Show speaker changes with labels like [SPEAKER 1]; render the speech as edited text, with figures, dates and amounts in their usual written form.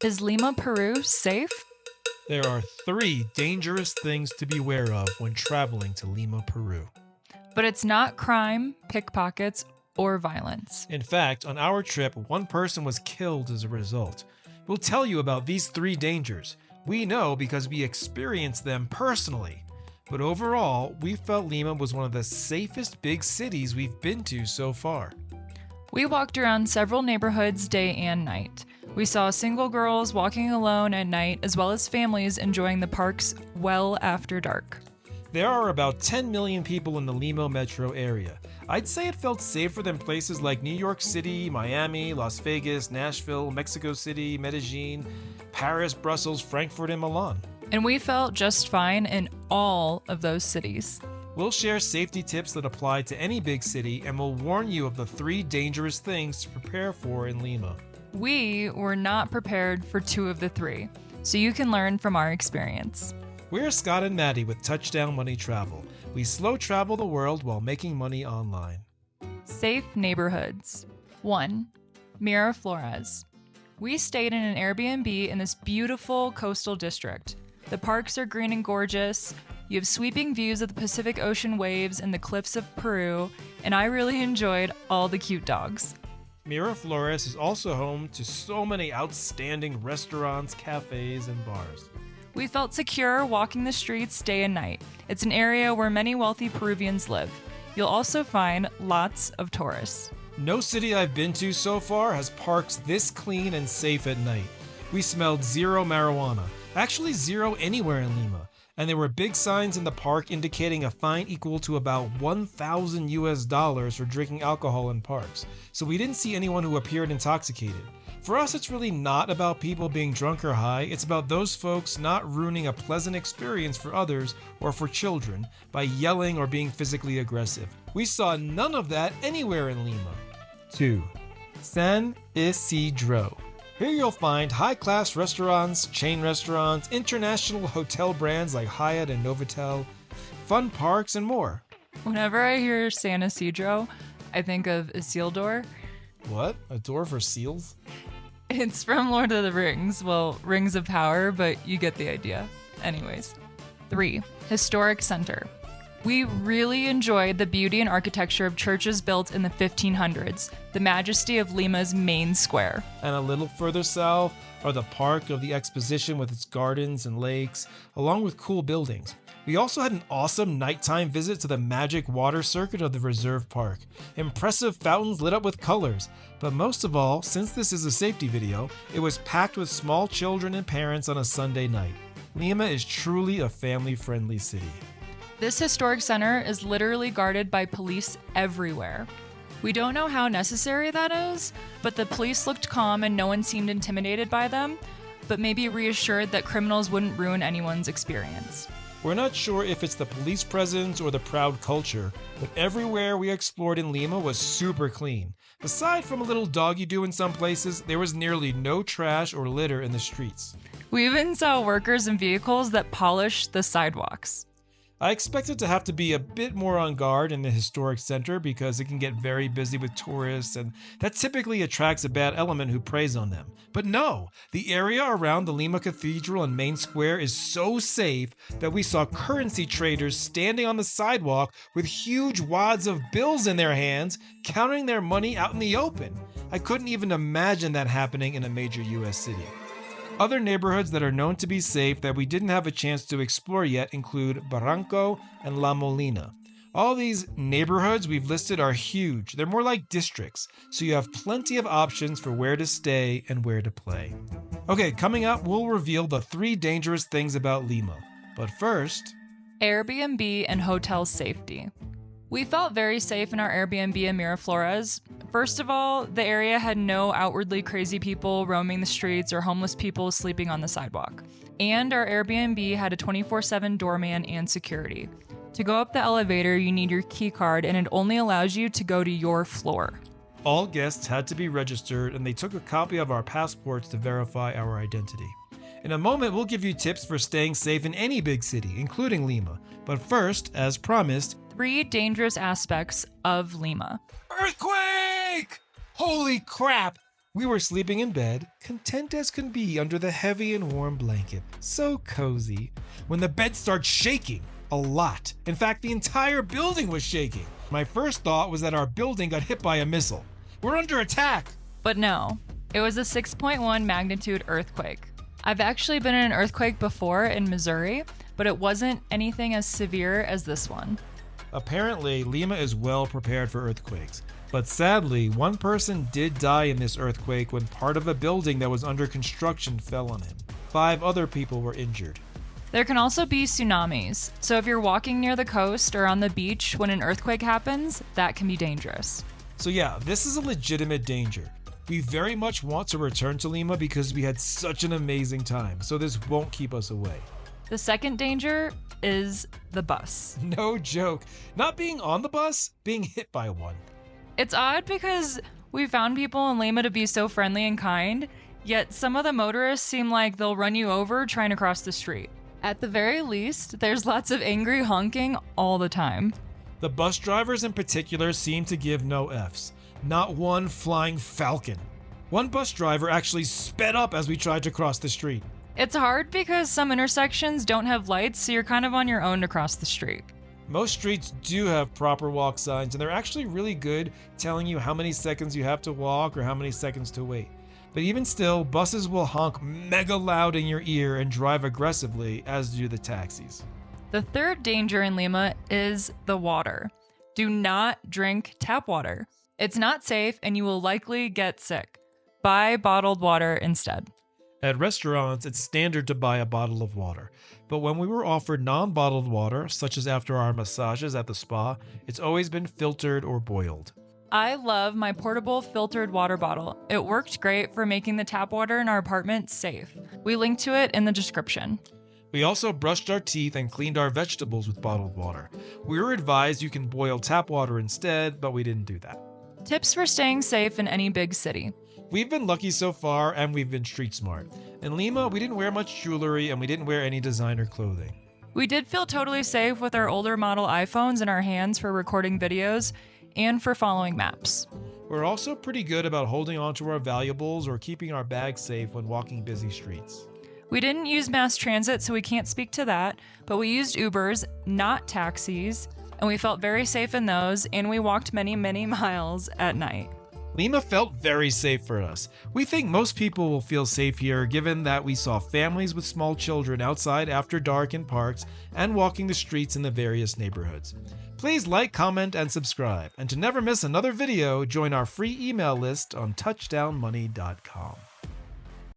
[SPEAKER 1] Is Lima, Peru safe?
[SPEAKER 2] There are 3 dangerous things to beware of when traveling to Lima, Peru.
[SPEAKER 1] But it's not crime, pickpockets, or violence.
[SPEAKER 2] In fact, on our trip, one person was killed as a result. We'll tell you about these 3 dangers. We know because we experienced them personally. But overall, we felt Lima was one of the safest big cities we've been to so far.
[SPEAKER 1] We walked around several neighborhoods day and night. We saw single girls walking alone at night, as well as families enjoying the parks well after dark.
[SPEAKER 2] There are about 10 million people in the Lima metro area. I'd say it felt safer than places like New York City, Miami, Las Vegas, Nashville, Mexico City, Medellin, Paris, Brussels, Frankfurt, and Milan.
[SPEAKER 1] And we felt just fine in all of those cities.
[SPEAKER 2] We'll share safety tips that apply to any big city, and we'll warn you of the 3 dangerous things to prepare for in Lima.
[SPEAKER 1] We were not prepared for 2 of the 3, so you can learn from our experience.
[SPEAKER 2] We're Scott and Maddie with Touchdown Money Travel. We slow travel the world while making money online.
[SPEAKER 1] Safe neighborhoods. 1. Miraflores. We stayed in an Airbnb in this beautiful coastal district. The parks are green and gorgeous. You have sweeping views of the Pacific Ocean waves and the cliffs of Peru, and I really enjoyed all the cute dogs.
[SPEAKER 2] Miraflores is also home to so many outstanding restaurants, cafes, and bars.
[SPEAKER 1] We felt secure walking the streets day and night. It's an area where many wealthy Peruvians live. You'll also find lots of tourists.
[SPEAKER 2] No city I've been to so far has parks this clean and safe at night. We smelled 0 marijuana, actually 0 anywhere in Lima, and there were big signs in the park indicating a fine equal to about $1,000 for drinking alcohol in parks, so we didn't see anyone who appeared intoxicated. For us, it's really not about people being drunk or high, it's about those folks not ruining a pleasant experience for others or for children by yelling or being physically aggressive. We saw none of that anywhere in Lima. 2. San Isidro. Here you'll find high-class restaurants, chain restaurants, international hotel brands like Hyatt and Novotel, fun parks, and more.
[SPEAKER 1] Whenever I hear San Isidro, I think of Isildur.
[SPEAKER 2] What? A door for seals?
[SPEAKER 1] It's from Lord of the Rings. Well, Rings of Power, but you get the idea. Anyways. 3. Historic Center. We really enjoyed the beauty and architecture of churches built in the 1500s, the majesty of Lima's main square.
[SPEAKER 2] And a little further south are the Park of the Exposition with its gardens and lakes, along with cool buildings. We also had an awesome nighttime visit to the magic water circuit of the reserve park. Impressive fountains lit up with colors. But most of all, since this is a safety video, it was packed with small children and parents on a Sunday night. Lima is truly a family-friendly city.
[SPEAKER 1] This historic center is literally guarded by police everywhere. We don't know how necessary that is, but the police looked calm and no one seemed intimidated by them, but maybe reassured that criminals wouldn't ruin anyone's experience.
[SPEAKER 2] We're not sure if it's the police presence or the proud culture, but everywhere we explored in Lima was super clean. Aside from a little doggy do in some places, there was nearly no trash or litter in the streets.
[SPEAKER 1] We even saw workers in vehicles that polished the sidewalks.
[SPEAKER 2] I expected to have to be a bit more on guard in the historic center because it can get very busy with tourists, and that typically attracts a bad element who preys on them. But no, the area around the Lima Cathedral and Main Square is so safe that we saw currency traders standing on the sidewalk with huge wads of bills in their hands, counting their money out in the open. I couldn't even imagine that happening in a major US city. Other neighborhoods that are known to be safe that we didn't have a chance to explore yet include Barranco and La Molina. All these neighborhoods we've listed are huge. They're more like districts, so you have plenty of options for where to stay and where to play. Okay, coming up, we'll reveal the 3 dangerous things about Lima. But first,
[SPEAKER 1] Airbnb and hotel safety. We felt very safe in our Airbnb in Miraflores. First of all, the area had no outwardly crazy people roaming the streets or homeless people sleeping on the sidewalk. And our Airbnb had a 24/7 doorman and security. To go up the elevator, you need your key card, and it only allows you to go to your floor.
[SPEAKER 2] all guests had to be registered and they took a copy of our passports to verify our identity. In a moment, we'll give you tips for staying safe in any big city, including Lima. But first, as promised,
[SPEAKER 1] 3 dangerous aspects of Lima.
[SPEAKER 2] earthquake! Holy crap! We were sleeping in bed, content as can be under the heavy and warm blanket. So cozy. When the bed starts shaking. A lot. In fact, the entire building was shaking. My first thought was that our building got hit by a missile. We're under attack!
[SPEAKER 1] But no, it was a 6.1 magnitude earthquake. I've actually been in an earthquake before in Missouri, but it wasn't anything as severe as this one.
[SPEAKER 2] Apparently, Lima is well prepared for earthquakes. But sadly, one person did die in this earthquake when part of a building that was under construction fell on him. 5 other people were injured.
[SPEAKER 1] There can also be tsunamis, so if you're walking near the coast or on the beach when an earthquake happens, that can be dangerous.
[SPEAKER 2] So yeah, this is a legitimate danger. We very much want to return to Lima because we had such an amazing time, so this won't keep us away.
[SPEAKER 1] The second danger is the bus.
[SPEAKER 2] No joke. Not being on the bus, being hit by one.
[SPEAKER 1] It's odd because we found people in Lima to be so friendly and kind, yet some of the motorists seem like they'll run you over trying to cross the street. At the very least, there's lots of angry honking all the time.
[SPEAKER 2] The bus drivers in particular seem to give no Fs. Not one flying falcon. One bus driver actually sped up as we tried to cross the street.
[SPEAKER 1] It's hard because some intersections don't have lights, so you're kind of on your own to cross the street.
[SPEAKER 2] Most streets do have proper walk signs, and they're actually really good telling you how many seconds you have to walk or how many seconds to wait. But even still, buses will honk mega loud in your ear and drive aggressively, as do the taxis.
[SPEAKER 1] The third danger in Lima is the water. Do not drink tap water. It's not safe and you will likely get sick. Buy bottled water instead.
[SPEAKER 2] At restaurants, it's standard to buy a bottle of water. But when we were offered non-bottled water, such as after our massages at the spa, it's always been filtered or boiled.
[SPEAKER 1] I love my portable filtered water bottle. It worked great for making the tap water in our apartment safe. We link to it in the description.
[SPEAKER 2] We also brushed our teeth and cleaned our vegetables with bottled water. We were advised you can boil tap water instead, but we didn't do that.
[SPEAKER 1] Tips for staying safe in any big city.
[SPEAKER 2] We've been lucky so far, and we've been street smart. In Lima, we didn't wear much jewelry, and we didn't wear any designer clothing.
[SPEAKER 1] We did feel totally safe with our older model iPhones in our hands for recording videos and for following maps.
[SPEAKER 2] We're also pretty good about holding onto our valuables or keeping our bags safe when walking busy streets.
[SPEAKER 1] We didn't use mass transit, so we can't speak to that, but we used Ubers, not taxis, and we felt very safe in those, and we walked many, many miles at night.
[SPEAKER 2] Lima felt very safe for us. We think most people will feel safe here given that we saw families with small children outside after dark in parks and walking the streets in the various neighborhoods. Please like, comment, and subscribe. And to never miss another video, join our free email list on touchdownmoney.com.